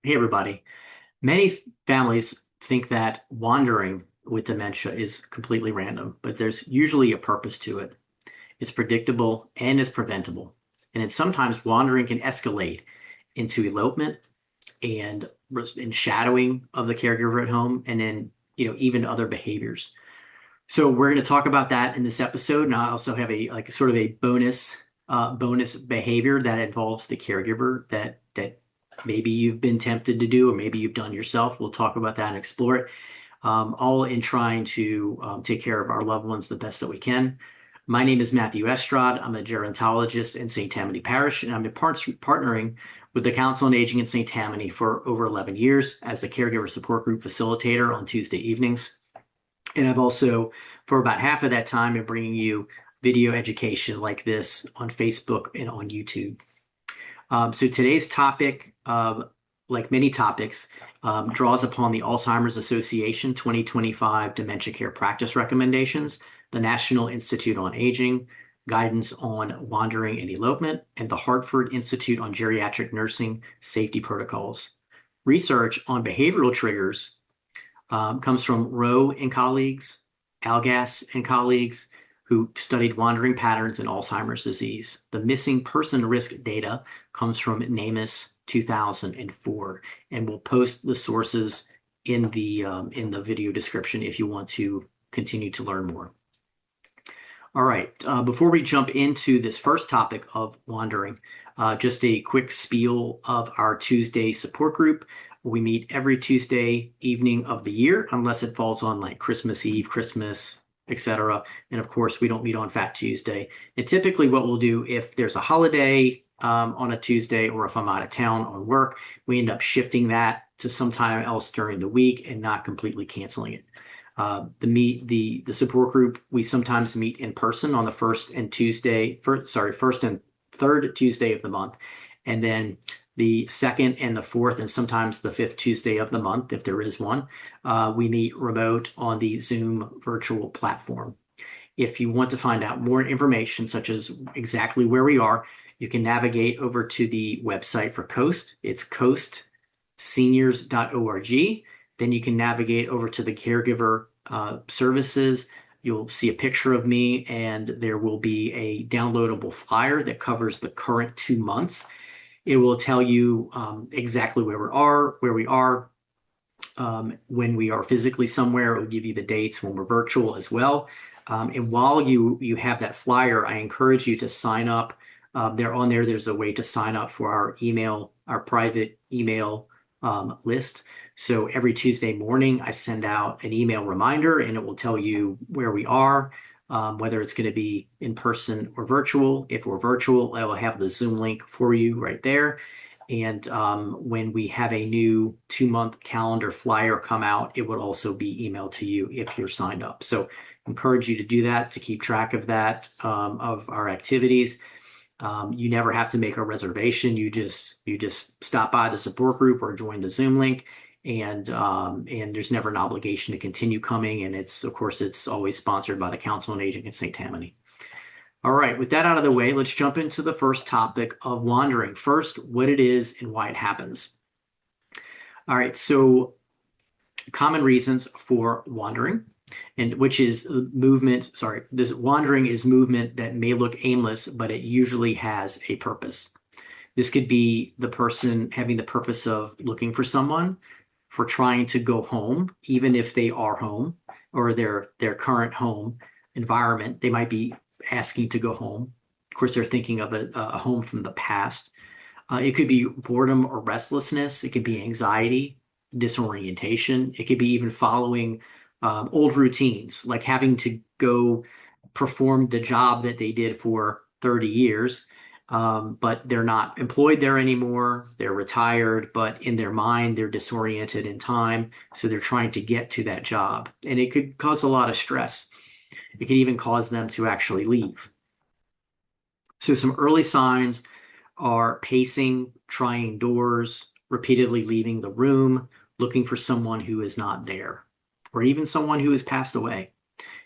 Hey, everybody. Many families think that wandering with dementia is completely random, but there's usually a purpose to it. It's predictable and it's preventable. And then sometimes wandering can escalate into elopement and shadowing of the caregiver at home, and then, even other behaviors. So we're going to talk about that in this episode. And I also have a like sort of a bonus behavior that involves the caregiver that maybe you've been tempted to do, or maybe you've done yourself. We'll talk about that and explore it, all in trying to take care of our loved ones the best that we can. My name is Matthew Estrad. I'm a gerontologist in St. Tammany Parish, and I've been partnering with the Council on Aging in St. Tammany for over 11 years as the caregiver support group facilitator on Tuesday evenings. And I've also, for about half of that time, been bringing you video education like this on Facebook and on YouTube. So today's topic, like many topics, draws upon the Alzheimer's Association 2025 Dementia Care Practice Recommendations, the National Institute on Aging, Guidance on Wandering and Elopement, and the Hartford Institute on Geriatric Nursing Safety Protocols. Research on behavioral triggers comes from Rowe and colleagues, Algase and colleagues, who studied wandering patterns in Alzheimer's disease. The missing person risk data comes from NamUs 2004, and we'll post the sources in the video description if you want to continue to learn more. All right, before we jump into this first topic of wandering, just a quick spiel of our Tuesday support group. We meet every Tuesday evening of the year, unless it falls on like Christmas Eve, Christmas, etc. And of course, we don't meet on Fat Tuesday. And typically what we'll do if there's a holiday on a Tuesday, or if I'm out of town on work, we end up shifting that to sometime else during the week and not completely canceling it. The support group, we sometimes meet in person on the first and third Tuesday of the month, and then the second and the fourth, and sometimes the fifth Tuesday of the month, if there is one, we meet remote on the Zoom virtual platform. If you want to find out more information, such as exactly where we are, you can navigate over to the website for COAST. It's coastseniors.org. Then you can navigate over to the caregiver services. You'll see a picture of me, and there will be a downloadable flyer that covers the current 2 months. It will tell you exactly where we are, when we are physically somewhere. It will give you the dates when we're virtual as well. And while you have that flyer, I encourage you to sign up. There's a way to sign up for our private email list. So every Tuesday morning, I send out an email reminder, and it will tell you where we are, whether it's going to be in person or virtual. If we're virtual, I will have the Zoom link for you right there. And when we have a new 2-month calendar flyer come out, it would also be emailed to you if you're signed up. So encourage you to do that, to keep track of that, of our activities. You never have to make a reservation. You just stop by the support group or join the Zoom link, and there's never an obligation to continue coming. And it's always sponsored by the Council on Aging in St. Tammany. All right, with that out of the way, let's jump into the first topic of wandering. First, what it is and why it happens. All right, so common reasons for wandering, and which is movement. This wandering is movement that may look aimless, but it usually has a purpose. This could be the person having the purpose of looking for someone, for trying to go home, even if they are home or their current home environment. They might be asking to go home. Of course, they're thinking of a home from the past. It could be boredom or restlessness. It could be anxiety, disorientation. It could be even following old routines, like having to go perform the job that they did for 30 years, but they're not employed there anymore. They're retired, but in their mind, they're disoriented in time. So they're trying to get to that job. And it could cause a lot of stress. It can even cause them to actually leave. So some early signs are pacing, trying doors, repeatedly leaving the room, looking for someone who is not there, or even someone who has passed away.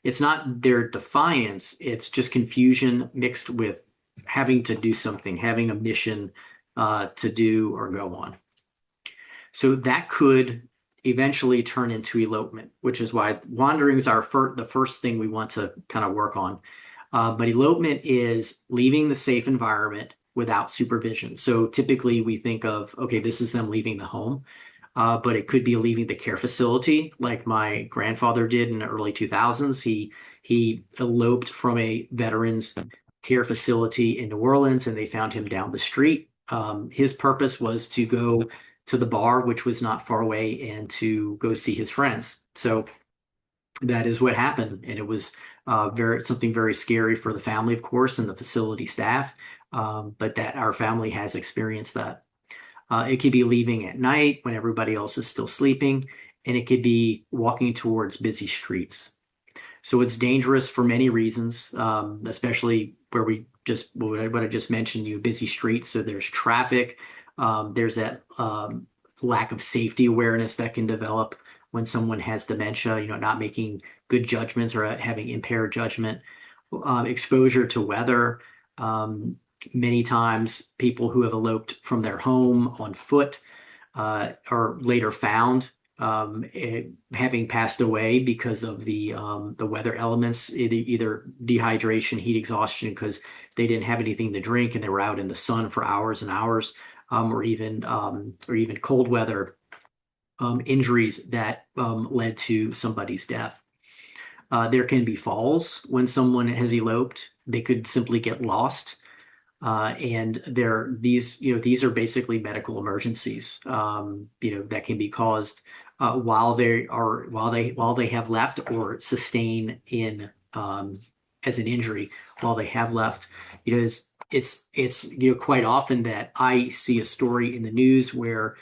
It's not their defiance, it's just confusion mixed with having to do something, having a mission to do or go on. So that could eventually turn into elopement, which is why wandering is the first thing we want to kind of work on. But elopement is leaving the safe environment without supervision. So typically we think of, okay, this is them leaving the home, but it could be leaving the care facility, like my grandfather did in the early 2000s. He eloped from a veterans care facility in New Orleans, and they found him down the street. His purpose was to go to the bar, which was not far away, and to go see his friends. So that is what happened, and it was something very scary for the family, of course, and the facility staff. But that our family has experienced that. It could be leaving at night when everybody else is still sleeping, and it could be walking towards busy streets. So it's dangerous for many reasons, especially where what I just mentioned, busy streets. So there's traffic, there's that lack of safety awareness that can develop when someone has dementia, not making good judgments or having impaired judgment, exposure to weather. Many times people who have eloped from their home on foot are later found having passed away because of the weather elements, either dehydration, heat exhaustion, because they didn't have anything to drink and they were out in the sun for hours and hours, or even cold weather injuries that led to somebody's death. There can be falls when someone has eloped. They could simply get lost. And these are basically medical emergencies, that can be caused while they have left or sustain in as an injury while they have left. It's quite often that I see a story in the news where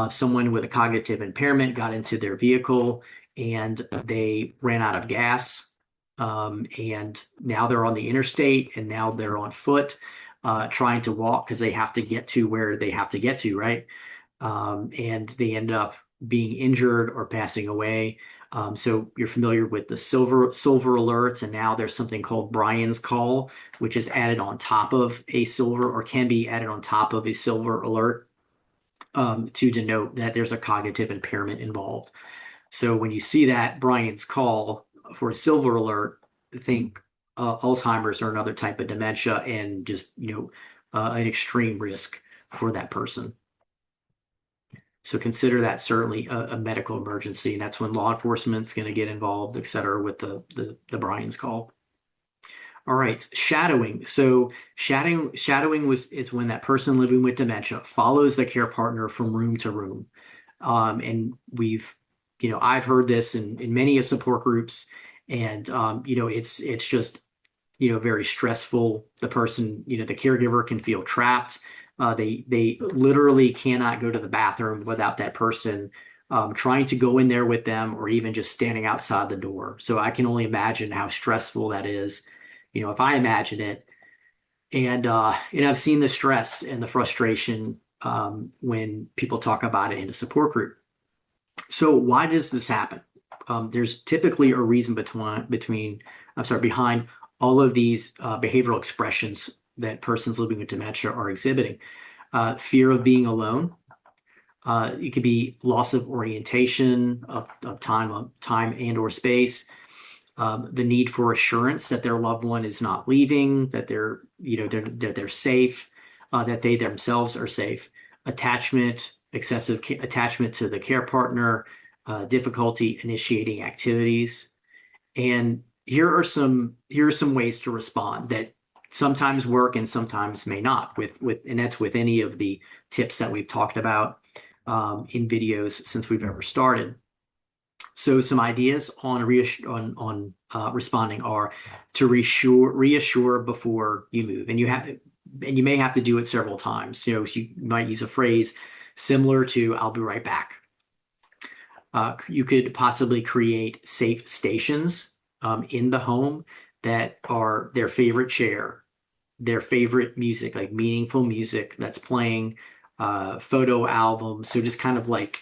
someone with a cognitive impairment got into their vehicle and they ran out of gas, and now they're on the interstate and now they're on foot. Trying to walk because they have to get to where they have to get to, right? And they end up being injured or passing away. So you're familiar with the silver alerts, and now there's something called Brian's call, which is added on top of a silver, or can be added on top of a silver alert, to denote that there's a cognitive impairment involved. So when you see that Brian's call for a silver alert, think Alzheimer's or another type of dementia, and just an extreme risk for that person. So consider that certainly a medical emergency, and that's when law enforcement's going to get involved, et cetera, with the Brian's call. All right, shadowing. So shadowing is when that person living with dementia follows the care partner from room to room, and I've heard this in many support groups, and it's just very stressful. The person, the caregiver can feel trapped. They literally cannot go to the bathroom without that person trying to go in there with them, or even just standing outside the door. So I can only imagine how stressful that is. If I imagine it, and I've seen the stress and the frustration when people talk about it in a support group. So why does this happen? There's typically a reason behind all of these behavioral expressions that persons living with dementia are exhibiting. Fear of being alone. It could be loss of orientation, of time and or space. The need for assurance that their loved one is not leaving, that they're safe, that they themselves are safe. Excessive attachment to the care partner, difficulty initiating activities. And here are some ways to respond that sometimes work and sometimes may not, and that's with any of the tips that we've talked about in videos since we've ever started. So some ideas on responding are to reassure before you move, and you may have to do it several times. You might use a phrase similar to "I'll be right back." You could possibly create safe stations in the home that are their favorite chair, their favorite music, like meaningful music that's playing, photo albums. So just kind of like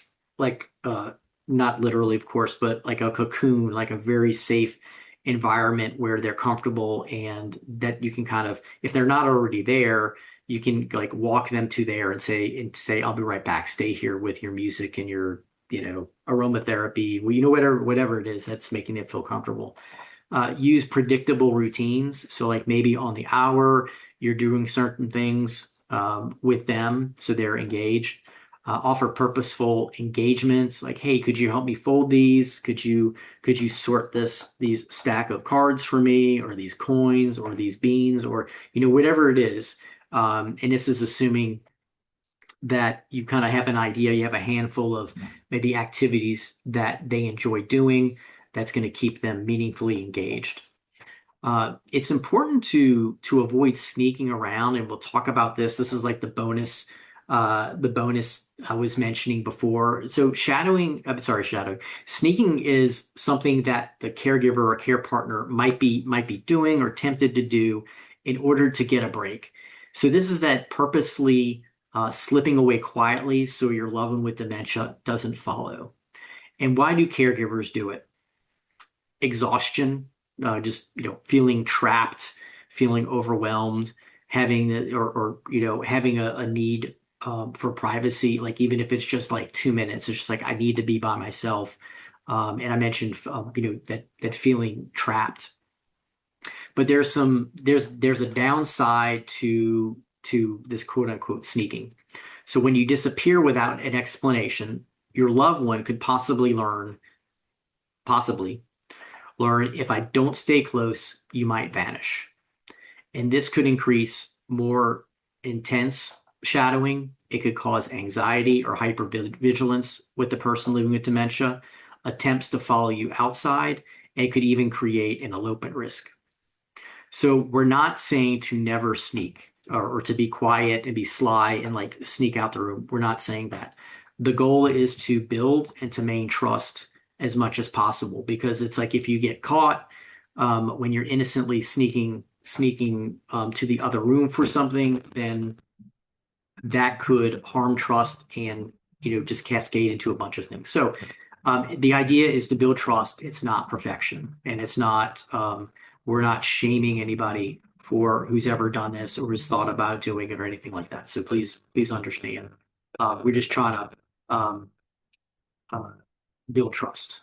not literally, of course, but like a cocoon, like a very safe environment where they're comfortable, and that you can kind of, if they're not already there, you can like walk them to there and say, I'll be right back. Stay here with your music and your, aromatherapy. Well, whatever it is that's making them feel comfortable. Use predictable routines. So like maybe on the hour, you're doing certain things with them so they're engaged. Offer purposeful engagements like, hey, could you help me fold these? Could you sort these stack of cards for me, or these coins, or these beans, or whatever it is. And this is assuming that you kind of have an idea, you have a handful of maybe activities that they enjoy doing that's going to keep them meaningfully engaged. It's important to avoid sneaking around, and we'll talk about this. This is like the bonus I was mentioning before. So shadowing. Sneaking is something that the caregiver or care partner might be doing or tempted to do in order to get a break. So this is that purposefully slipping away quietly so your loved one with dementia doesn't follow. And why do caregivers do it? Exhaustion, just feeling trapped, feeling overwhelmed, having having a need for privacy. Like even if it's just like 2 minutes, it's just like I need to be by myself. And I mentioned that feeling trapped. But there's a downside to this quote unquote sneaking. So when you disappear without an explanation, your loved one could possibly learn, if I don't stay close, you might vanish. And this could increase more intense shadowing. It could cause anxiety or hypervigilance with the person living with dementia, attempts to follow you outside, and it could even create an elopement risk. So we're not saying to never sneak or to be quiet and be sly and like sneak out the room. We're not saying that. The goal is to build and to maintain trust as much as possible, because it's like if you get caught when you're innocently sneaking to the other room for something, then that could harm trust and just cascade into a bunch of things. So the idea is to build trust. It's not perfection, and it's not we're not shaming anybody for who's ever done this or has thought about doing it or anything like that. So please understand. We're just trying to uh, build trust.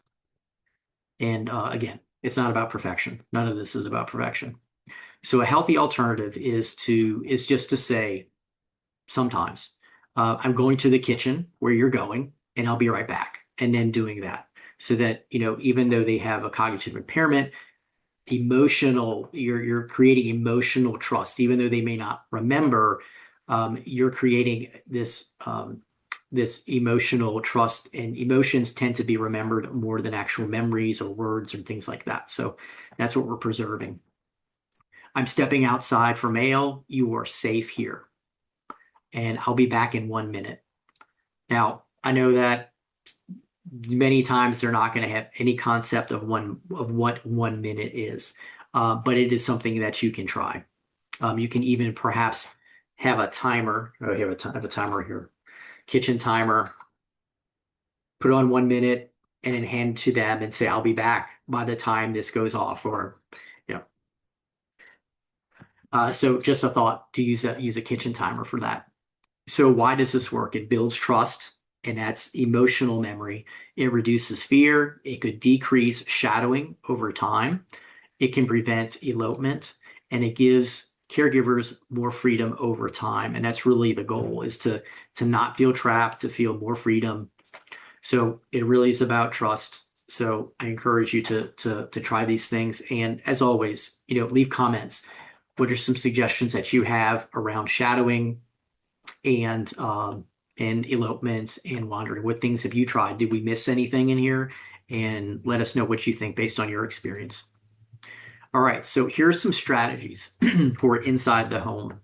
And again, it's not about perfection. None of this is about perfection. So a healthy alternative is just to say sometimes, I'm going to the kitchen where you're going, and I'll be right back. And then doing that so that, even though they have a cognitive impairment, you're creating emotional trust, even though they may not remember, you're creating this emotional trust, and emotions tend to be remembered more than actual memories or words or things like that. So that's what we're preserving. I'm stepping outside for mail. You are safe here, and I'll be back in 1 minute. Now, I know that many times they're not going to have any concept of what 1 minute is, but it is something that you can try. You can even perhaps have a timer. Oh, I have a timer here. Kitchen timer. Put it on 1 minute and then hand it to them and say, I'll be back by the time this goes off, or so just a thought to use a kitchen timer for that. So why does this work? It builds trust, and that's emotional memory. It reduces fear. It could decrease shadowing over time. It can prevent elopement, and it gives caregivers more freedom over time. And that's really the goal, is to not feel trapped, to feel more freedom. So it really is about trust. So I encourage you to try these things. And as always, leave comments. What are some suggestions that you have around shadowing and elopements and wandering? What things have you tried? Did we miss anything in here? And let us know what you think based on your experience. All right, so here are some strategies for inside the home.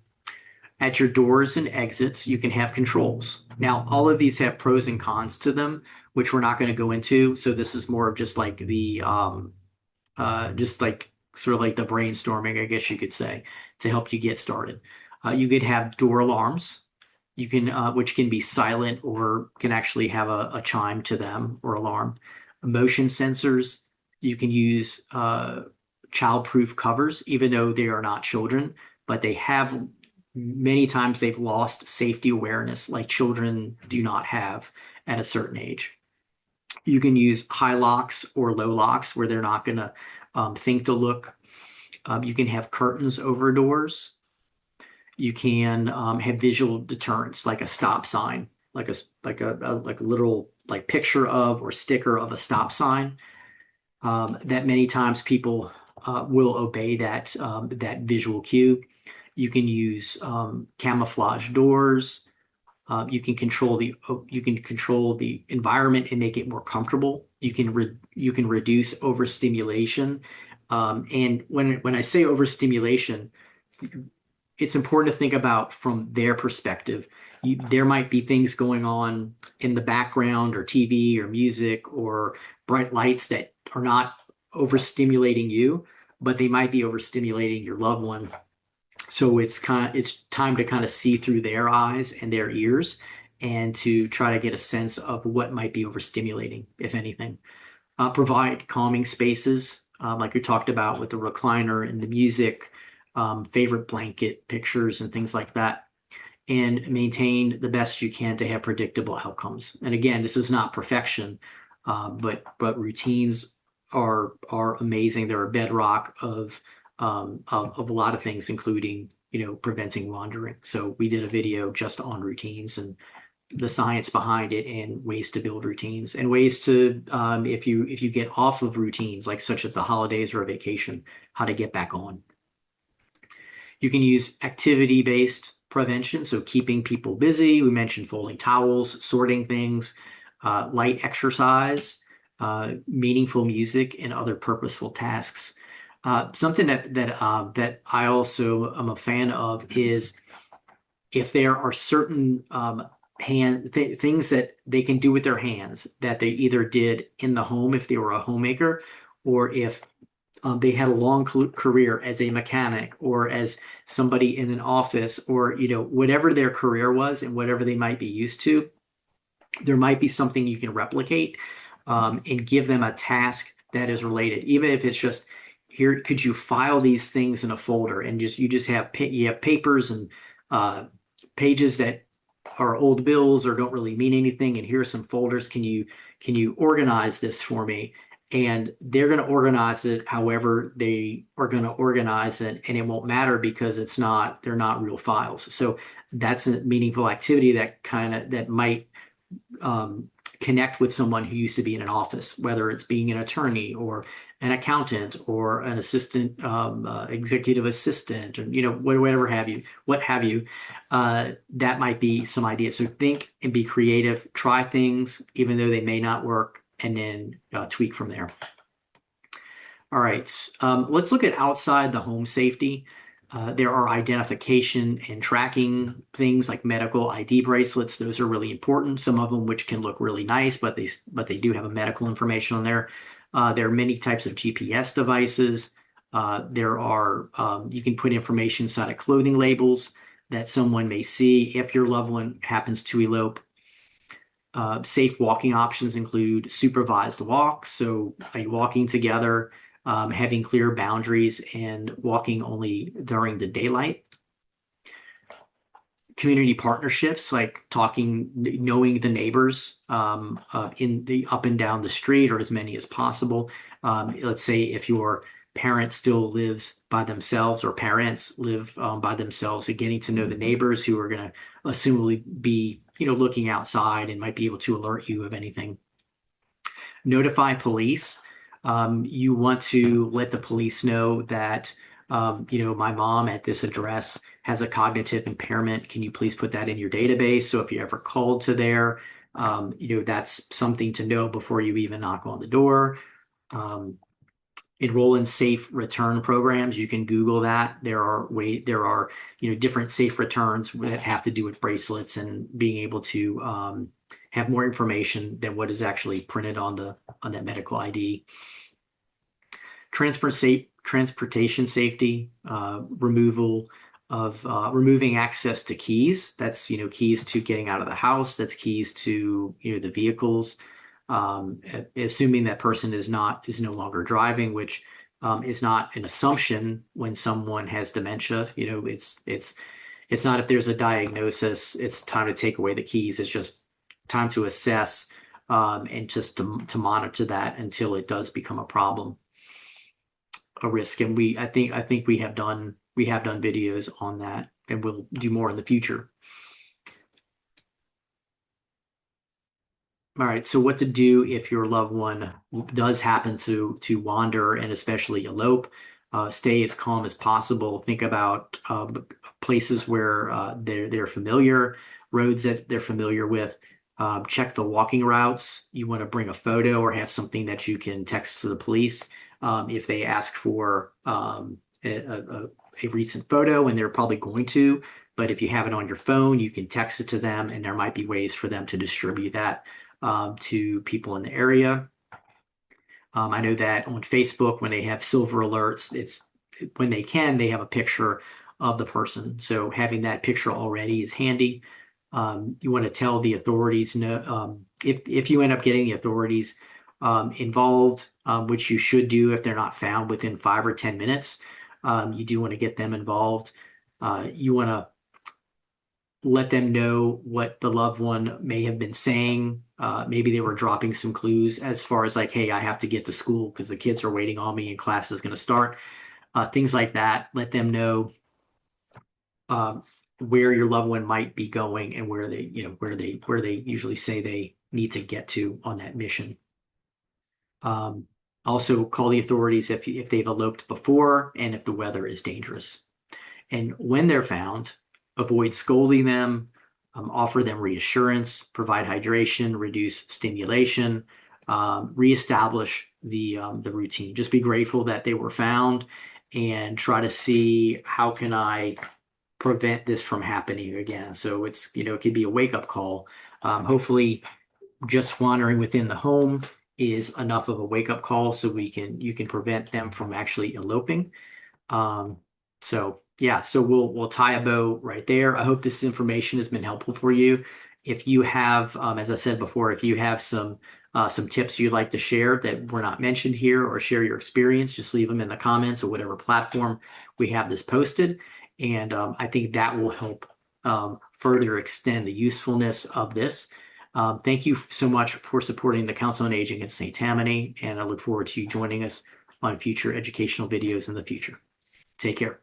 At your doors and exits, you can have controls. Now, all of these have pros and cons to them, which we're not going to go into. So this is more of just like just like sort of like the brainstorming, I guess you could say, to help you get started. You could have door alarms. You can, which can be silent or can actually have a chime to them or alarm. Motion sensors. You can use child-proof covers, even though they are not children, but they have many times they've lost safety awareness like children do not have at a certain age. You can use high locks or low locks where they're not going to think to look. You can have curtains over doors. You can have visual deterrence, like a stop sign, like a literal like picture of or sticker of a stop sign. That many times people will obey that visual cue. You can use camouflage doors. You can control the environment and make it more comfortable. You can reduce overstimulation. And when I say overstimulation, it's important to think about from their perspective. There might be things going on in the background or TV or music or bright lights that are not overstimulating you, but they might be overstimulating your loved one. So it's time to kind of see through their eyes and their ears and to try to get a sense of what might be overstimulating, if anything. Provide calming spaces, like we talked about with the recliner and the music, favorite blanket pictures and things like that, and maintain the best you can to have predictable outcomes. And again, this is not perfection, but routines are amazing. They're a bedrock of a lot of things, including preventing wandering. So we did a video just on routines and the science behind it and ways to build routines and ways to if you get off of routines like such as the holidays or a vacation, how to get back on. You can use activity-based prevention, so keeping people busy. We mentioned folding towels, sorting things, light exercise, meaningful music, and other purposeful tasks. Something that I also am a fan of is if there are certain things that they can do with their hands that they either did in the home if they were a homemaker, or if they had a long career as a mechanic or as somebody in an office, or whatever their career was and whatever they might be used to, there might be something you can replicate and give them a task that is related, even if it's just here. Could you file these things in a folder and you have papers and pages that are old bills or don't really mean anything, and here are some folders. Can you organize this for me? And they're going to organize it however they are going to organize it, and it won't matter because they're not real files. So that's a meaningful activity that might connect with someone who used to be in an office, whether it's being an attorney or an accountant or an assistant, executive assistant, or what have you. That might be some ideas. So think and be creative. Try things even though they may not work, and then tweak from there. All right, let's look at outside the home safety. There are identification and tracking things like medical ID bracelets. Those are really important. Some of them which can look really nice, but they do have a medical information on there. There are many types of GPS devices. You can put information inside of clothing labels that someone may see if your loved one happens to elope. Safe walking options include supervised walks. So are you walking together, having clear boundaries and walking only during the daylight. Community partnerships, like knowing the neighbors in the up and down the street, or as many as possible. Let's say if your parent still lives by themselves, or parents live by themselves, and getting to know the neighbors who are going to assumably be looking outside and might be able to alert you of anything. Notify police. You want to let the police know that my mom at this address has a cognitive impairment. Can you please put that in your database? So if you're ever called to there, that's something to know before you even knock on the door. Enroll in safe return programs. You can Google that. There are different safe returns that have to do with bracelets and being able to have more information than what is actually printed on that medical ID. Transportation safety, removing access to keys. That's keys to getting out of the house. That's keys to the vehicles. Assuming that person is no longer driving, which is not an assumption when someone has dementia. It's not if there's a diagnosis, it's time to take away the keys. It's just time to assess and just to monitor that until it does become a problem, a risk. And I think we have done videos on that, and we'll do more in the future. All right, so what to do if your loved one does happen to wander and especially elope? Stay as calm as possible. Think about places where they're familiar, roads that they're familiar with. Check the walking routes. You want to bring a photo or have something that you can text to the police if they ask for a recent photo, and they're probably going to. But if you have it on your phone, you can text it to them, and there might be ways for them to distribute that to people in the area. I know that on Facebook, when they have silver alerts, it's when they have a picture of the person. So having that picture already is handy. You want to tell the authorities no, if you end up getting the authorities involved, which you should do if they're not found within 5 or 10 minutes. You do want to get them involved. You want to let them know what the loved one may have been saying. Maybe they were dropping some clues as far as like, hey, I have to get to school because the kids are waiting on me and class is going to start. Things like that. Let them know where your loved one might be going and where they usually say they need to get to on that mission. Also call the authorities if they've eloped before and if the weather is dangerous. And when they're found, avoid scolding them, offer them reassurance, provide hydration, reduce stimulation, reestablish the routine. Just be grateful that they were found and try to see how can I prevent this from happening again. So it could be a wake-up call. Hopefully just wandering within the home is enough of a wake-up call so you can prevent them from actually eloping. So yeah, so we'll tie a bow right there. I hope this information has been helpful for you. If you have, as I said before, if you have some tips you'd like to share that were not mentioned here or share your experience, just leave them in the comments or whatever platform we have this posted. And I think that will help further extend the usefulness of this. Thank you so much for supporting the Council on Aging at St. Tammany, and I look forward to you joining us on future educational videos in the future. Take care.